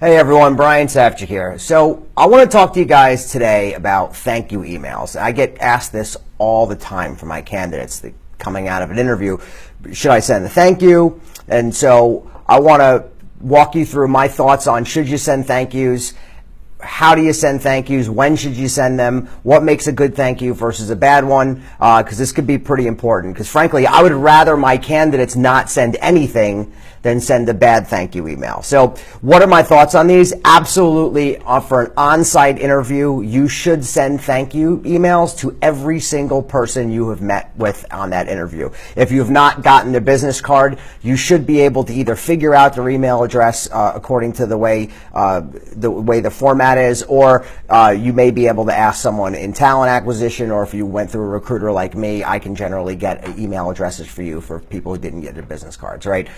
Hey everyone, Brian Safchik here. So I want to talk to you guys today about thank you emails. I get asked this all the time from my candidates coming out of an interview. Should I send a thank you? And so I want to walk you through my thoughts on should you send thank yous, how do you send thank yous, when should you send them, what makes a good thank you versus a bad one, because this could be pretty important. Because frankly, I would rather my candidates not send anything than send a bad thank you email. So what are my thoughts on these? Absolutely, for an on-site interview, you should send thank you emails to every single person you have met with on that interview. If you have not gotten their business card, you should be able to either figure out their email address according to the way the format is, or you may be able to ask someone in talent acquisition, or if you went through a recruiter like me, I can generally get email addresses for you for people who didn't get their business cards, right?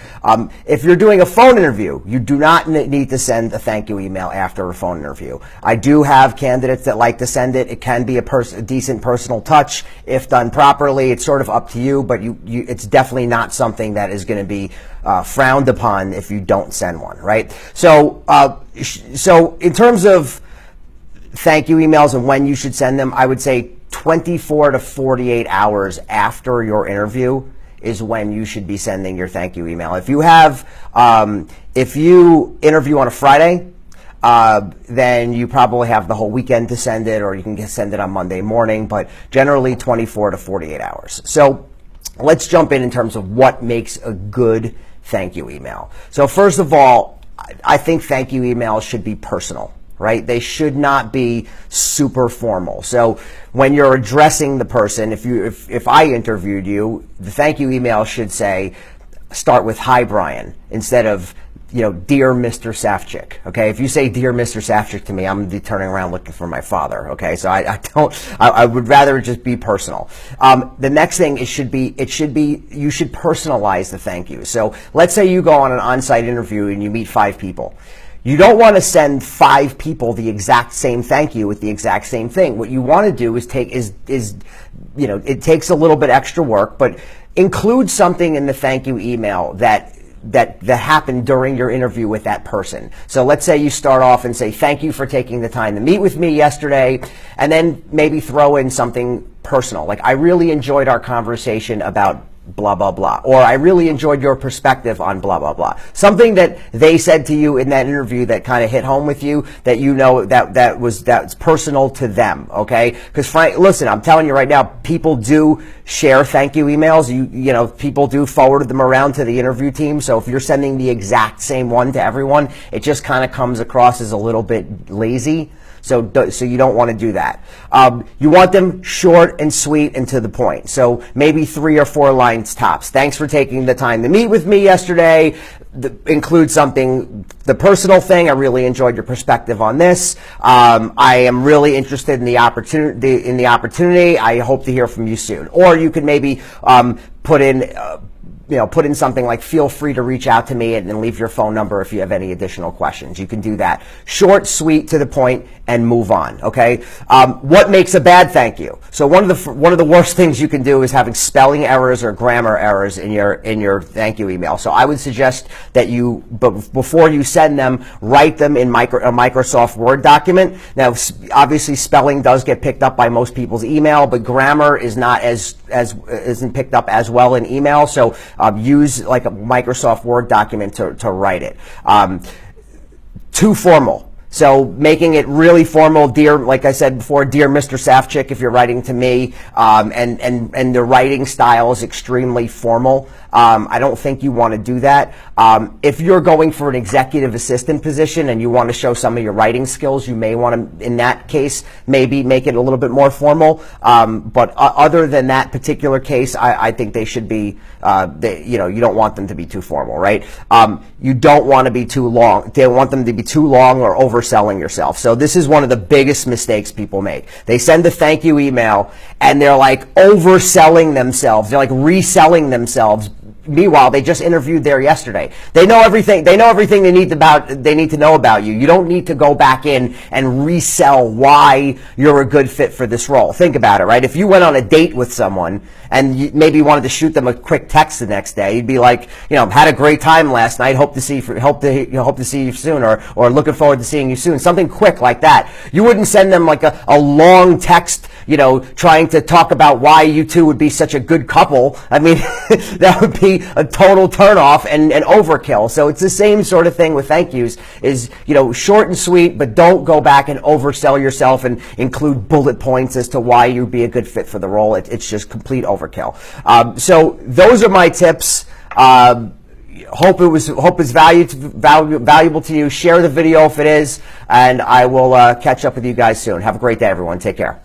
If you're doing a phone interview, you do not need to send a thank you email after a phone interview. I do have candidates that like to send it. It can be a decent personal touch if done properly. It's sort of up to you, but it's definitely not something that is going to be frowned upon if you don't send one, right? So in terms of thank you emails and when you should send them, I would say 24 to 48 hours after your interview is when you should be sending your thank you email. If you have, if you interview on a Friday, then you probably have the whole weekend to send it, or you can send it on Monday morning, but generally 24 to 48 hours. So let's jump in terms of what makes a good thank you email. So first of all, I think thank you emails should be personal, right? They should not be super formal. So when you're addressing the person, if I interviewed you, the thank you email should say, start with "Hi Brian" instead of, "Dear Mr. Safchik." Okay, if you say "Dear Mr. Safchik" to me, I'm gonna be turning around looking for my father. Okay, so I would rather it just be personal. The next thing you should personalize the thank you. So let's say you go on an on-site interview and you meet 5 people. You don't want to send 5 people the exact same thank you with the exact same thing. What you want to do is it takes a little bit extra work, but include something in the thank you email that happened during your interview with that person. So let's say you start off and say, "Thank you for taking the time to meet with me yesterday," and then maybe throw in something personal, like, "I really enjoyed our conversation about blah, blah, blah," or "I really enjoyed your perspective on blah, blah, blah." Something that they said to you in that interview that kind of hit home with you, that that's personal to them, okay? Because listen, I'm telling you right now, people do share thank you emails. People do forward them around to the interview team. So if you're sending the exact same one to everyone, it just kind of comes across as a little bit lazy. So you don't want to do that. You want them short and sweet and to the point. So maybe 3 or 4 lines tops. "Thanks for taking the time to meet with me yesterday." Include something, the personal thing. "I really enjoyed your perspective on this. I am really interested in the opportunity. I hope to hear from you soon." Or you could maybe put in something like, "Feel free to reach out to me," and then leave your phone number if you have any additional questions. You can do that. Short, sweet, to the point, and move on, okay? What makes a bad thank you? So one of the worst things you can do is having spelling errors or grammar errors in your thank you email. So I would suggest that before you send them, write them in a Microsoft Word document. Now, obviously, spelling does get picked up by most people's email, but grammar is not isn't picked up as well in email. So use like a Microsoft Word document to write it. Too formal. So making it really formal, like I said before, "Dear Mr. Safchik," if you're writing to me, and the writing style is extremely formal. I don't think you want to do that. If you're going for an executive assistant position and you want to show some of your writing skills, you may want to, in that case, maybe make it a little bit more formal. But other than that particular case, I think they should be, you don't want them to be too formal, right? You don't want to be too long. They don't want them to be too long or overselling yourself. So this is one of the biggest mistakes people make. They send a thank you email and they're like overselling themselves. They're like reselling themselves Meanwhile, they just interviewed there yesterday. They know everything. They know everything they need to know about you. You don't need to go back in and resell why you're a good fit for this role. Think about it, right? If you went on a date with someone and you maybe wanted to shoot them a quick text the next day, you'd be like, had a great time last night. Hope to see you soon, or looking forward to seeing you soon. Something quick like that. You wouldn't send them like a long text, trying to talk about why you two would be such a good couple. I mean, that would be a total turnoff and overkill. So it's the same sort of thing with thank yous, is, short and sweet, but don't go back and oversell yourself and include bullet points as to why you'd be a good fit for the role. It's just complete overkill. So those are my tips. Hope it's valuable to you. Share the video if it is, and I will catch up with you guys soon. Have a great day, everyone. Take care.